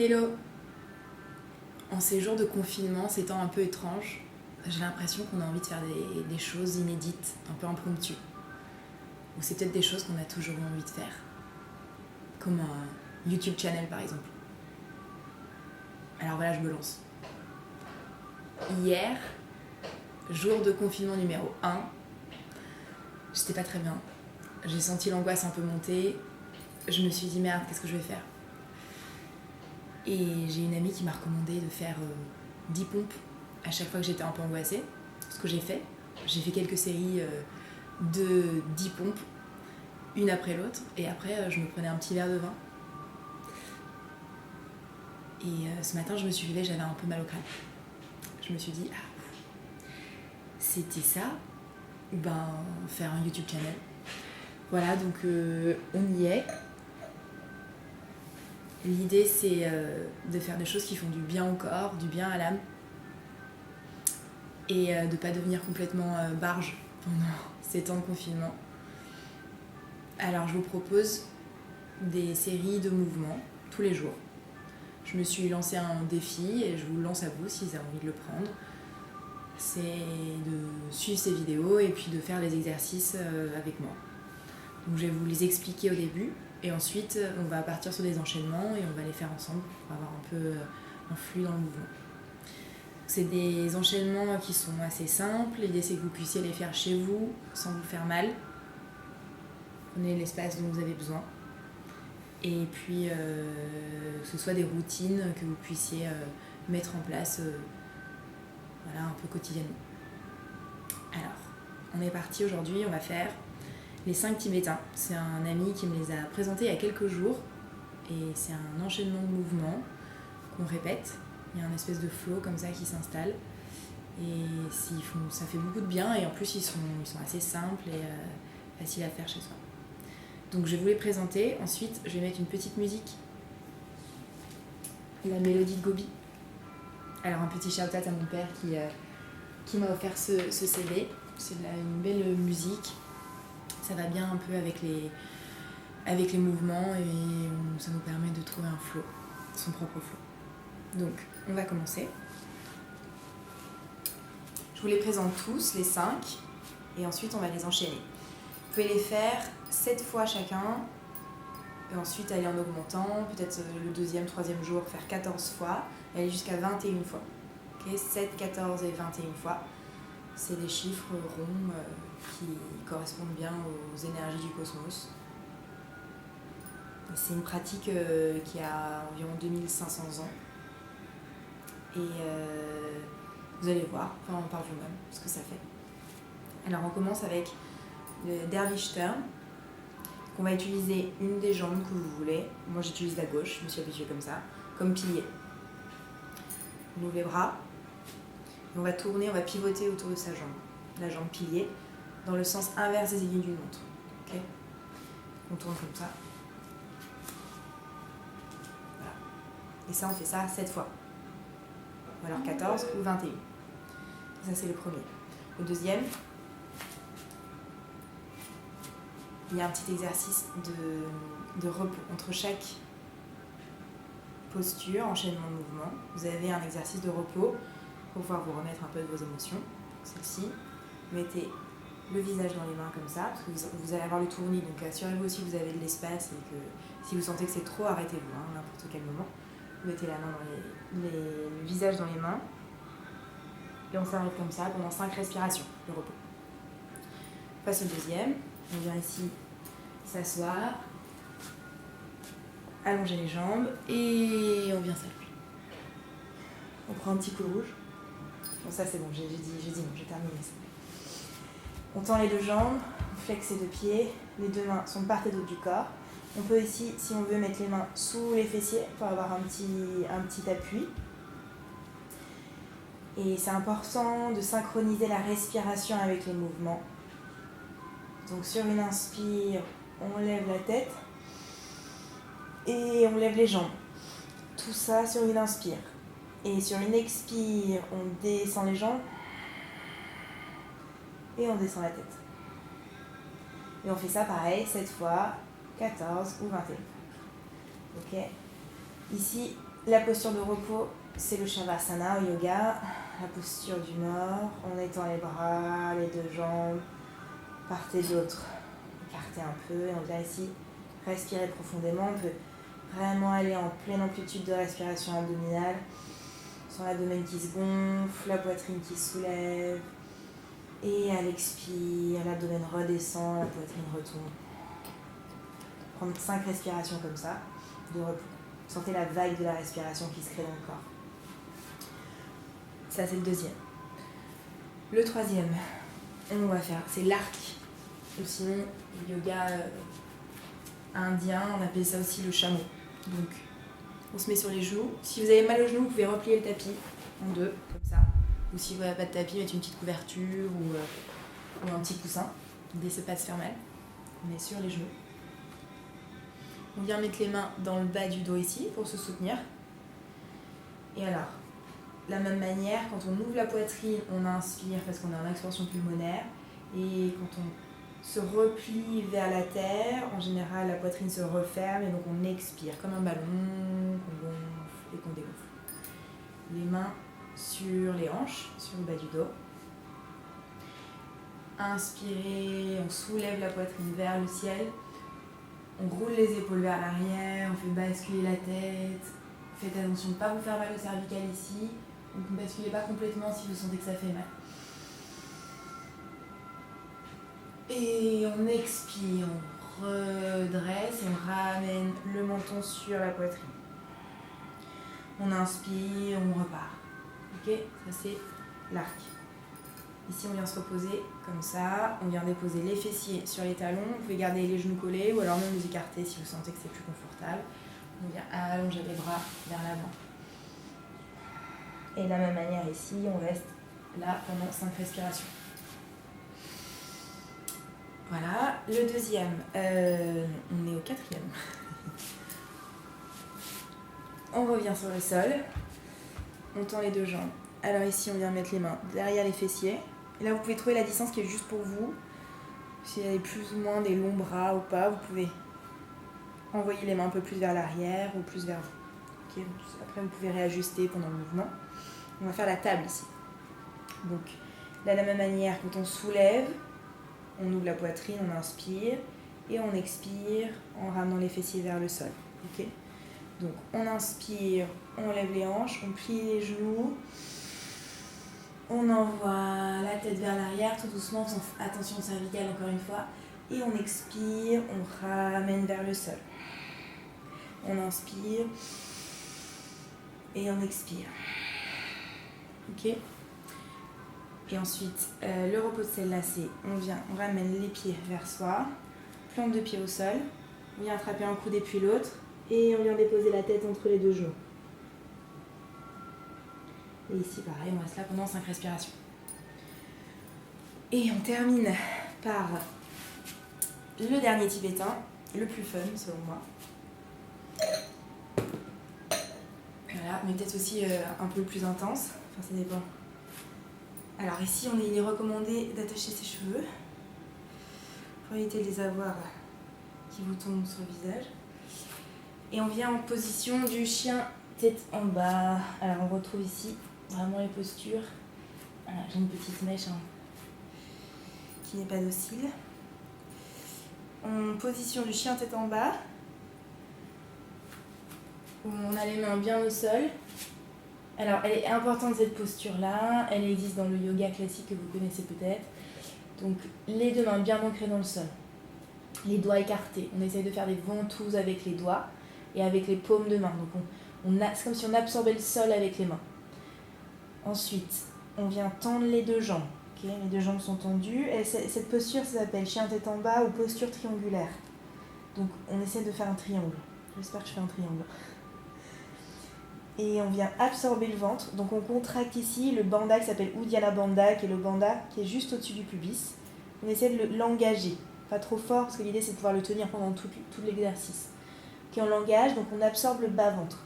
Hello! En ces jours de confinement, ces temps un peu étranges, j'ai l'impression qu'on a envie de faire des choses inédites, un peu impromptues. Ou c'est peut-être des choses qu'on a toujours eu envie de faire. Comme un YouTube channel par exemple. Alors voilà, je me lance. Hier, jour de confinement numéro 1, j'étais pas très bien. J'ai senti l'angoisse un peu monter. Je me suis dit merde, qu'est-ce que je vais faire? Et j'ai une amie qui m'a recommandé de faire 10 pompes à chaque fois que j'étais un peu angoissée. Ce que j'ai fait quelques séries de 10 pompes, une après l'autre, et après je me prenais un petit verre de vin. Et ce matin je me suis levée, j'avais un peu mal au crâne. Je me suis dit, c'était ça, ou ben faire un YouTube channel. Voilà, donc on y est. L'idée c'est de faire des choses qui font du bien au corps, du bien à l'âme, et de ne pas devenir complètement barge pendant ces temps de confinement. Alors je vous propose des séries de mouvements tous les jours. Je me suis lancé un défi et je vous le lance à vous si vous avez envie de le prendre. C'est de suivre ces vidéos et puis de faire les exercices avec moi. Donc je vais vous les expliquer au début et ensuite on va partir sur des enchaînements et on va les faire ensemble pour avoir un peu un flux dans le mouvement. C'est des enchaînements qui sont assez simples. L'idée c'est que vous puissiez les faire chez vous sans vous faire mal. Prenez l'espace dont vous avez besoin. Et puis que ce soit des routines que vous puissiez mettre en place voilà, un peu quotidiennement. Alors, on est parti aujourd'hui, on va faire les 5 Tibétains. C'est un ami qui me les a présentés il y a quelques jours. Et c'est un enchaînement de mouvements qu'on répète. Il y a un espèce de flow comme ça qui s'installe. Et ça fait beaucoup de bien et en plus ils sont assez simples et faciles à faire chez soi. Donc je vais vous les présenter, ensuite je vais mettre une petite musique, la mélodie de Gobi. Alors un petit shout-out à mon père qui m'a offert ce CD, c'est une belle musique, ça va bien un peu avec les mouvements et ça nous permet de trouver un flow, son propre flow. Donc on va commencer. Je vous les présente tous, les 5, et ensuite on va les enchaîner. Vous pouvez les faire 7 fois chacun, et ensuite aller en augmentant, peut-être le deuxième, troisième jour, faire 14 fois, et aller jusqu'à 21 fois. Okay, 7, 14 et 21 fois, c'est des chiffres ronds qui correspondent bien aux énergies du cosmos. C'est une pratique qui a environ 2500 ans, et vous allez voir par vous-même ce que ça fait. Alors on commence avec le Dervish Turn, qu'on va utiliser une des jambes que vous voulez. Moi j'utilise la gauche, je me suis habituée comme ça, comme pilier. On ouvre les bras, et on va tourner, on va pivoter autour de sa jambe, la jambe pilier, dans le sens inverse des aiguilles d'une montre. Okay, on tourne comme ça. Voilà. Et ça, on fait ça 7 fois. Ou alors 14 ou 21. Ça, c'est le premier. Le deuxième, il y a un petit exercice de repos entre chaque posture, enchaînement de mouvements. Vous avez un exercice de repos pour pouvoir vous remettre un peu de vos émotions. Celle-ci, mettez le visage dans les mains comme ça, parce que vous allez avoir le tournis, donc assurez-vous aussi que vous avez de l'espace et que si vous sentez que c'est trop, arrêtez-vous, n'importe quel moment. Vous mettez la main le visage dans les mains et on s'arrête comme ça pendant 5 respirations, le repos. On passe au deuxième, on vient ici s'asseoir, allonger les jambes et on vient s'appuyer. On prend un petit coup rouge. Bon, ça c'est bon, j'ai dit non, j'ai terminé ça. On tend les deux jambes, on flexe les deux pieds, les deux mains sont de part et d'autre du corps. On peut ici, si on veut, mettre les mains sous les fessiers pour avoir un petit appui. Et c'est important de synchroniser la respiration avec les mouvements. Donc sur une inspire, on lève la tête et on lève les jambes. Tout ça sur une inspire. Et sur une expire, on descend les jambes et on descend la tête. Et on fait ça pareil, 7 fois, 14 ou 21. Ok ? Ici, La posture de repos, c'est le Shavasana au yoga. La posture du mort, on étend les bras, les deux jambes, part et d'autre. Écartez un peu et on vient ici respirer profondément. On peut vraiment aller en pleine amplitude de respiration abdominale. Sans l'abdomen qui se gonfle, la poitrine qui se soulève. Et à l'expire, l'abdomen redescend, la poitrine retombe. Prendre 5 respirations comme ça, de repos. Sentez la vague de la respiration qui se crée dans le corps. Ça, c'est le deuxième. Le troisième, on va faire, c'est l'arc. Ou sinon, le yoga indien, on appelle ça aussi le chameau. Donc, on se met sur les genoux. Si vous avez mal aux genoux, vous pouvez replier le tapis en deux, comme ça. Ou si vous n'avez pas de tapis, mettez une petite couverture ou un petit coussin. L'idée, c'est pas de se faire mal. On est sur les genoux. On vient mettre les mains dans le bas du dos ici pour se soutenir. Et alors, de la même manière, quand on ouvre la poitrine, on inspire parce qu'on est en expansion pulmonaire. Et quand on se replie vers la terre, en général, la poitrine se referme et donc on expire comme un ballon qu'on gonfle et qu'on dégonfle. Les mains sur les hanches, sur le bas du dos. Inspirez, on soulève la poitrine vers le ciel. On roule les épaules vers l'arrière, on fait basculer la tête. Faites attention de ne pas vous faire mal au cervical ici. Donc ne basculez pas complètement si vous sentez que ça fait mal. Et on expire, on redresse et on ramène le menton sur la poitrine. On inspire, on repart. Ok, ça c'est l'arc. Ici on vient se reposer comme ça, on vient déposer les fessiers sur les talons, vous pouvez garder les genoux collés ou alors même les écarter si vous sentez que c'est plus confortable. On vient allonger les bras vers l'avant. Et de la même manière ici, on reste là pendant 5 respirations. Voilà, le deuxième, on est au quatrième. On revient sur le sol, on tend les deux jambes. Alors ici, on vient mettre les mains derrière les fessiers. Et là, vous pouvez trouver la distance qui est juste pour vous. Si vous avez plus ou moins des longs bras ou pas, vous pouvez envoyer les mains un peu plus vers l'arrière ou plus vers vous. Okay, après, vous pouvez réajuster pendant le mouvement. On va faire la table ici. Donc, là, de la même manière, quand on soulève, on ouvre la poitrine, on inspire et on expire en ramenant les fessiers vers le sol. Okay, donc, on inspire, on lève les hanches, on plie les genoux. On envoie la tête vers l'arrière, tout doucement, sans attention cervicale encore une fois. Et on expire, on ramène vers le sol. On inspire et on expire. Ok ? Et ensuite, le repos de celle-là, c'est on ramène les pieds vers soi, plante de pied au sol, on vient attraper un coude puis l'autre et on vient déposer la tête entre les deux genoux. Et ici, pareil, on reste là pendant 5 respirations. Et on termine par le dernier tibétain, le plus fun selon moi. Voilà, mais peut-être aussi un peu plus intense, enfin ça dépend. Alors ici, il est recommandé d'attacher ses cheveux pour éviter de les avoir qui vous tombent sur le visage. Et on vient en position du chien tête en bas. Alors on retrouve ici vraiment les postures. Voilà, j'ai une petite mèche qui n'est pas docile. En position du chien tête en bas, où on a les mains bien au sol. Alors, elle est importante cette posture-là. Elle existe dans le yoga classique que vous connaissez peut-être. Donc, les deux mains bien ancrées dans le sol. Les doigts écartés. On essaye de faire des ventouses avec les doigts et avec les paumes de main. Donc, c'est comme si on absorbait le sol avec les mains. Ensuite, on vient tendre les deux jambes. Okay, les deux jambes sont tendues. Et cette posture, ça s'appelle chien tête en bas ou posture triangulaire. Donc, on essaie de faire un triangle. J'espère que je fais un triangle. Et on vient absorber le ventre. Donc, on contracte ici le bandha qui s'appelle Uddiyana Bandha, qui est le bandha qui est juste au-dessus du pubis. On essaie de l'engager. Pas trop fort, parce que l'idée, c'est de pouvoir le tenir pendant tout l'exercice. Okay, on l'engage, donc on absorbe le bas-ventre.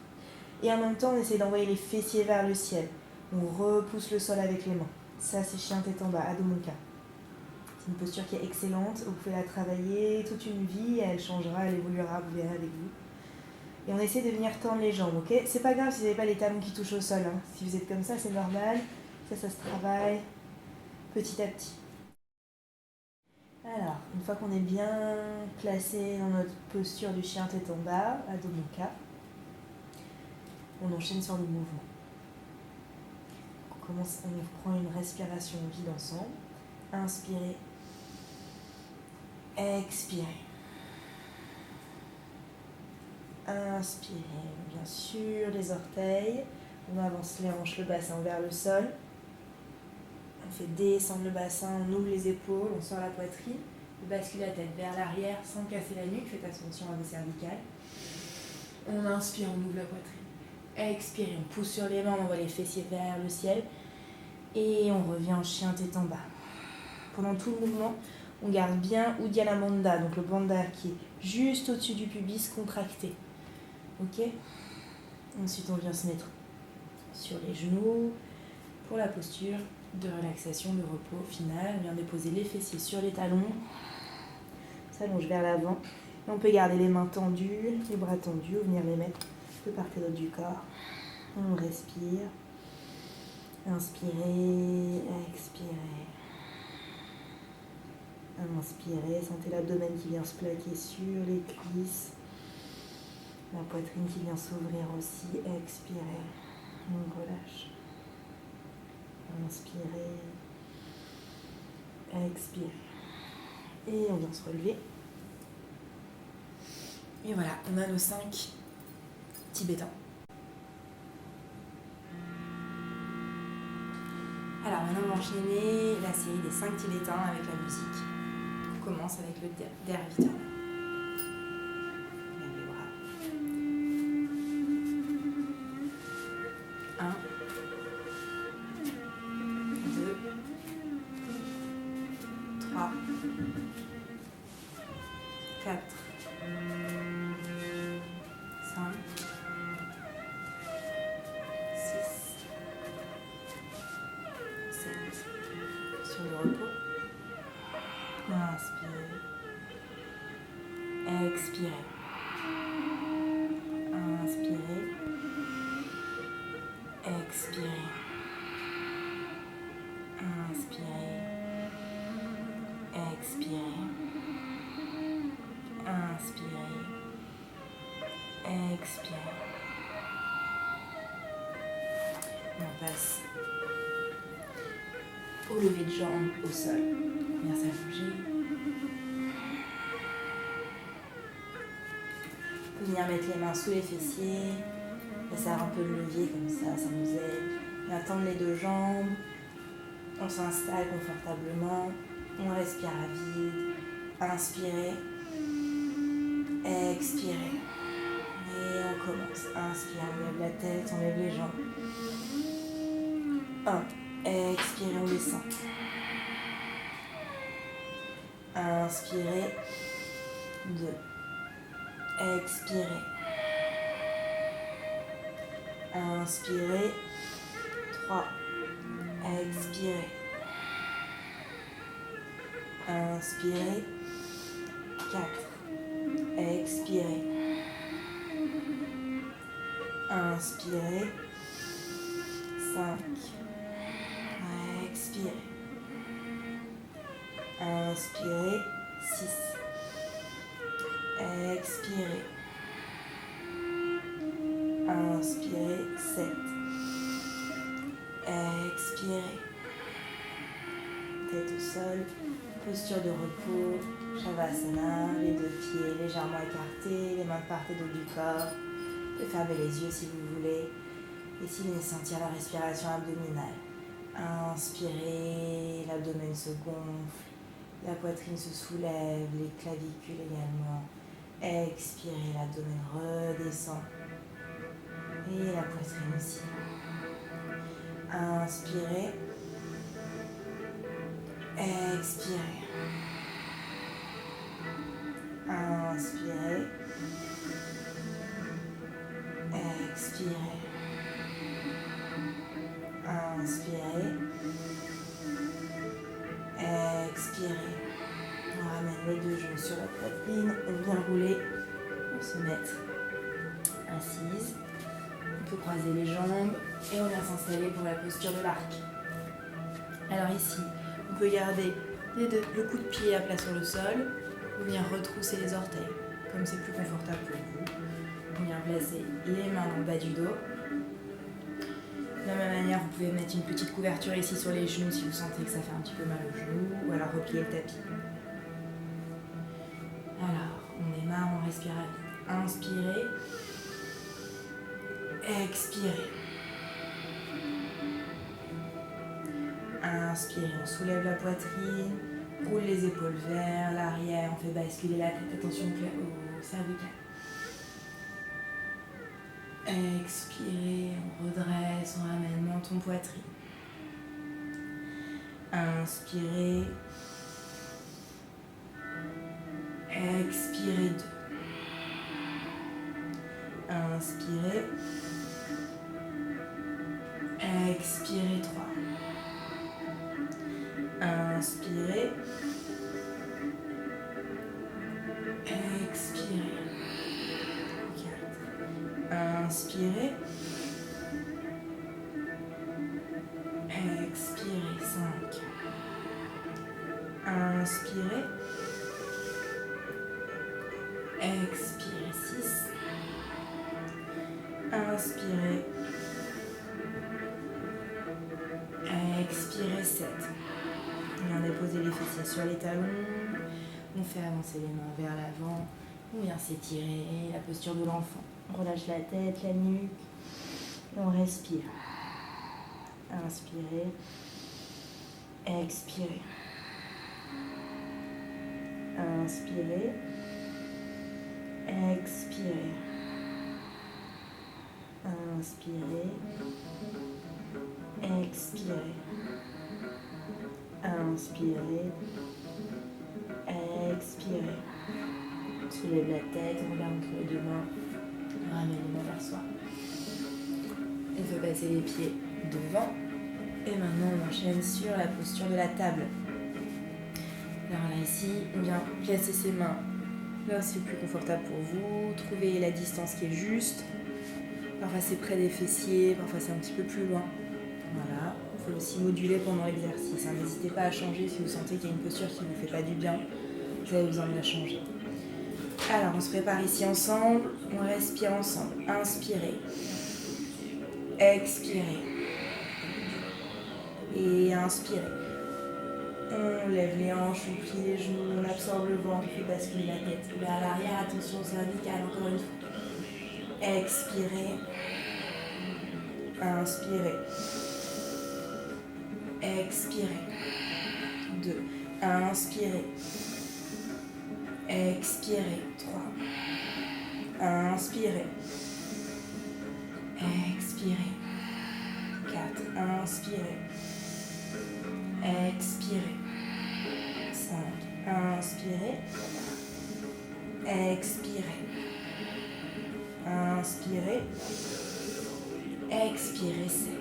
Et en même temps, on essaie d'envoyer les fessiers vers le ciel. On repousse le sol avec les mains. Ça, c'est chien tête en bas, Adho Mukha. C'est une posture qui est excellente. Vous pouvez la travailler toute une vie. Elle changera, elle évoluera, vous verrez avec vous. Et on essaie de venir tendre les jambes, ok? C'est pas grave si vous n'avez pas les talons qui touchent au sol, hein. Si vous êtes comme ça, c'est normal. Ça se travaille petit à petit. Alors, une fois qu'on est bien placé dans notre posture du chien tête en bas, Adho Mukha, on enchaîne sur le mouvement. On prend une respiration vide ensemble. Inspirez. Expirez. Inspirez, bien sûr, les orteils. On avance les hanches, le bassin vers le sol. On fait descendre le bassin, on ouvre les épaules, on sort la poitrine. On bascule la tête vers l'arrière sans casser la nuque. Faites attention à vos cervicales. On inspire, on ouvre la poitrine. Expirez, on pousse sur les mains, on envoie les fessiers vers le ciel. Et on revient en chien tête en bas. Pendant tout le mouvement, on garde bien Uddiyana Bandha, donc le bandha qui est juste au-dessus du pubis contracté. Ok? Ensuite, on vient se mettre sur les genoux pour la posture de relaxation, de repos final. On vient déposer les fessiers sur les talons. On s'allonge vers l'avant. Et on peut garder les mains tendues, les bras tendus, ou venir les mettre de part et d'autre du corps. On respire. Inspirez, expirez. Inspirez, sentez l'abdomen qui vient se plaquer sur les cuisses. La poitrine qui vient s'ouvrir aussi. Expirez. On relâche. Inspirez. Expirez. Et on vient se relever. Et voilà, on a nos 5 tibétains. Alors maintenant on va enchaîner la série des 5 tibétains avec la musique. On commence avec le Der Vital. Lève les bras. 1, 2, 3, 4, 5, 6, 7. Sur le repos. Inspirez. Expirez. Inspirez. Expirez. Inspirez. Expirez. Inspirez. Expirez. On passe au lever de jambes au sol. Bien s'allonger. On peut venir mettre les mains sous les fessiers. Ça sert un peu de levier comme ça nous aide. On tendre les 2 jambes. On s'installe confortablement. On respire à vide. Inspirez. Expirez. Et on commence. Inspire, on lève la tête, on lève les jambes. 1. Expirez, on descend. Inspirez. 2. Expirez. Inspirez. 3. Expirez. Inspirez. 4. Expirez. Inspirez. 5. Expirez. Inspirez. 6. Expirez. Inspirez. 7. Expirez. Tête au sol. Posture de repos. Shavasana. Les 2 pieds légèrement écartés. Les mains de part et d'autre du corps. Vous pouvez fermer les yeux si vous voulez. Et si vous voulez sentir la respiration abdominale. Inspirez. L'abdomen se gonfle. La poitrine se soulève. Les clavicules également. Expirez. L'abdomen redescend. Et la poitrine aussi. Inspirez. Expirez. Inspirez. Expirez. Inspirez. Expirez. On ramène les 2 genoux sur la poitrine. On vient rouler pour se mettre assise. On peut croiser les jambes et on vient s'installer pour la posture de l'arc. Alors ici, on peut garder le coup de pied à plat sur le sol ou bien retrousser les orteils, comme c'est plus confortable pour vous. On vient placer les mains dans le bas du dos. De la même manière, vous pouvez mettre une petite couverture ici sur les genoux si vous sentez que ça fait un petit peu mal aux genoux, ou alors replier le tapis. Alors, on démarre, on respire à vide. Inspirez, expirez. Inspirez, on soulève la poitrine, roule les épaules vers l'arrière, on fait basculer la tête, attention au cervical. Expirez, on redresse, on ramène menton poitrine. Inspirez. Expirez 2. Inspirez. Expirez 3. Inspirez. Expirez. 4. Inspirez. Expirez 5. Inspirez. Expirez 6. Inspirez. Expirez 7. On vient déposer les fessiers sur les talons. On fait avancer les mains vers l'avant. On vient s'étirer, la posture de l'enfant. On relâche la tête, la nuque. Et on respire. Inspirez. Expirez. Inspirez. Expirez. Inspirez. Expirez. Inspirez. Expirez. Soulève la tête, on regarde entre les deux mains. On ramène les mains vers soi. On fait passer les pieds devant. Et maintenant, on enchaîne sur la posture de la table. Alors là, ici, on vient placer ses mains là où c'est le plus confortable pour vous. Trouvez la distance qui est juste. Parfois, c'est près des fessiers, parfois, c'est un petit peu plus loin. Voilà. Il faut aussi moduler pendant l'exercice. N'hésitez pas à changer si vous sentez qu'il y a une posture qui ne vous fait pas du bien. Vous avez besoin de la changer. Alors, on se prépare ici ensemble. On respire ensemble. Inspirez. Expirez. Et inspirez. On lève les hanches, on plie les genoux, on absorbe le ventre, on fait basculer la tête vers l'arrière. Attention au cervical, encore une fois. Expirez. Inspirez. Expirez. 2. Inspirez. Expirez. 3. Inspirez. Expirez. 4. Inspirez. Expirez. 5. Inspirez. Expirez. Inspirez. Expirez. 7.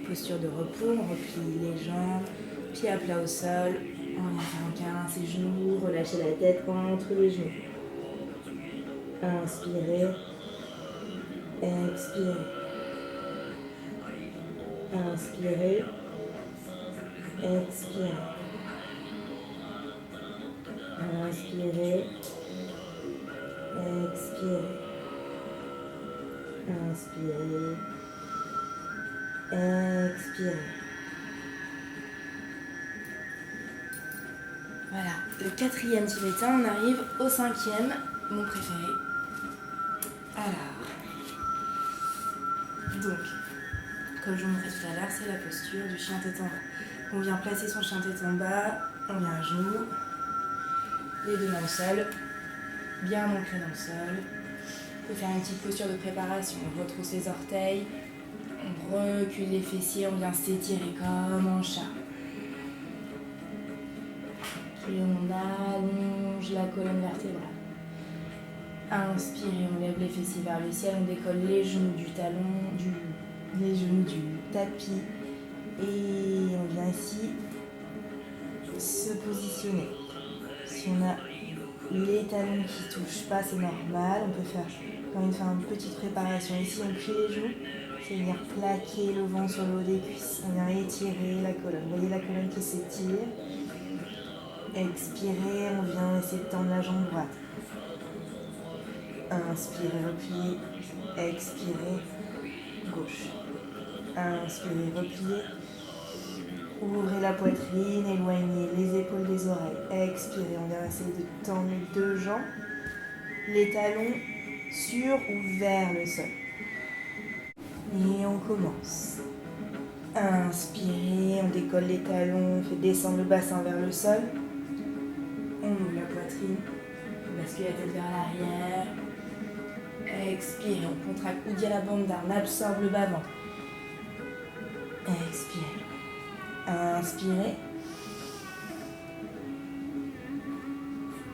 Posture de repos, on replie les jambes, pieds à plat au sol. On vient faire un câlin à ses genoux, relâchez la tête entre les genoux. Inspirez. Expirez. Inspirez. Expirez. Inspirez. Expirez. Inspirez. Expirez. Voilà, le 4e tibétain, on arrive au 5e, mon préféré. Alors, donc, comme je vous montrais tout à l'heure, c'est la posture du chien tête en bas. On vient placer son chien tête en bas, on vient à genoux, les deux mains au sol, bien ancré dans le sol. On peut faire une petite posture de préparation, on retrousse les orteils, on recule les fessiers, on vient s'étirer comme un chat. Puis on allonge la colonne vertébrale. Inspirez, on lève les fessiers vers le ciel, on décolle les genoux du talon, les genoux du tapis. Et on vient ici se positionner. Si on a les talons qui touchent pas, c'est normal. On peut faire, quand on fait une petite préparation ici, on plie les joues, c'est venir plaquer le vent sur le haut des cuisses, on vient étirer la colonne. Vous voyez la colonne qui s'étire. Expirez, on vient essayer de tendre la jambe droite. Inspirez, repliez, expirez, gauche. Inspirez, repliez. Ouvrez la poitrine, éloignez les épaules des oreilles. Expirez, on vient essayer de tendre les deux jambes. Les talons sur ou vers le sol. Et on commence. Inspirez, on décolle les talons, on fait descendre le bassin vers le sol. On ouvre la poitrine, on bascule la tête vers l'arrière. Expirez, on contracte coude à la bande d'arme, on absorbe le bas-ventre. Expirez. Inspirez.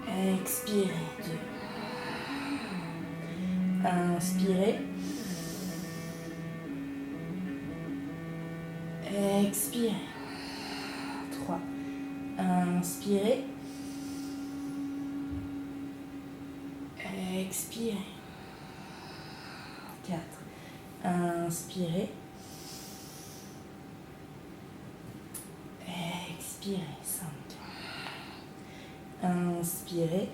Expirez. 2. Inspirez. Expirez. 3. Inspirez. Expirez. 4. Inspirez. Expirez. 5. Inspirez.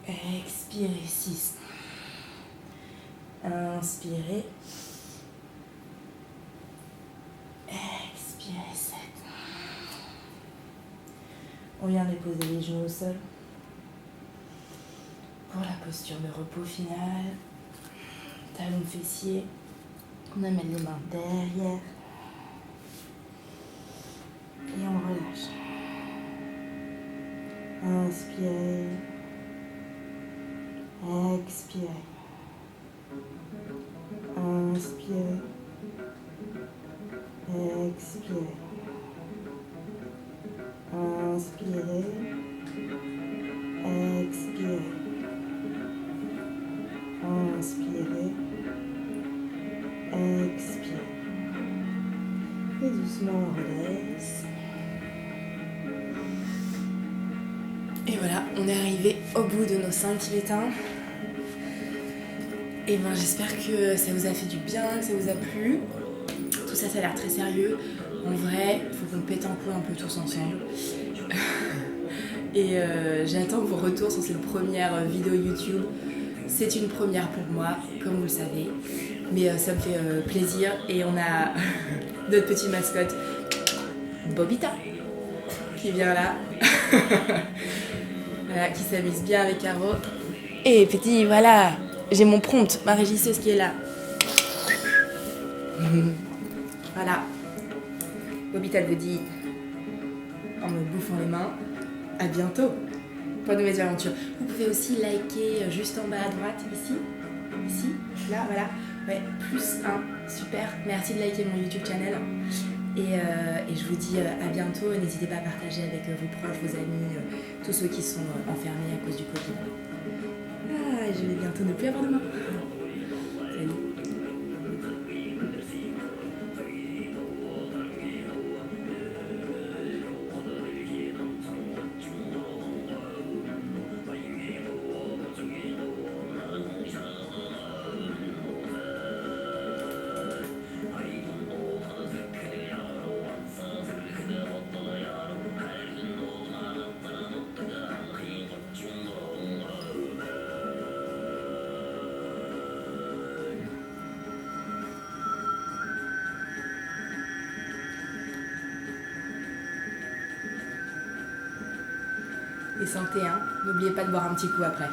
Expirez. 6. Inspirez. Expirez. 7. On vient déposer les genoux au sol pour la posture de repos finale. Talons fessiers. On amène les mains derrière. Et on relâche. Inspirez. Expirez. Inspirez. Expirez. Inspirez. Expirez. Inspirez. Expirez. Et doucement on relaisse. Et voilà, on est arrivé au bout de nos 5 tibétains. Et ben j'espère que ça vous a fait du bien, que ça vous a plu. Tout ça, ça a l'air très sérieux. En vrai, il faut qu'on pète un peu tous ensemble. Et j'attends vos retours sur cette première vidéo YouTube. C'est une première pour moi, comme vous le savez. Mais ça me fait plaisir. Et on a notre petite mascotte, Bobita, qui vient là. Voilà, qui s'amuse bien avec Caro. Et petit, voilà, j'ai mon prompt, ma régisseuse qui est là. Voilà. Bobita vous dit, en me bouffant les mains, à bientôt pour de nouvelles aventures. Vous pouvez aussi liker juste en bas à droite, ici, là, voilà. Ouais, +1, super. Merci de liker mon YouTube channel. Et je vous dis à bientôt. N'hésitez pas à partager avec vos proches, vos amis, tous ceux qui sont enfermés à cause du Covid. Ah, et je vais bientôt ne plus avoir de main. Salut. Et santé, hein. N'oubliez pas de boire un petit coup après.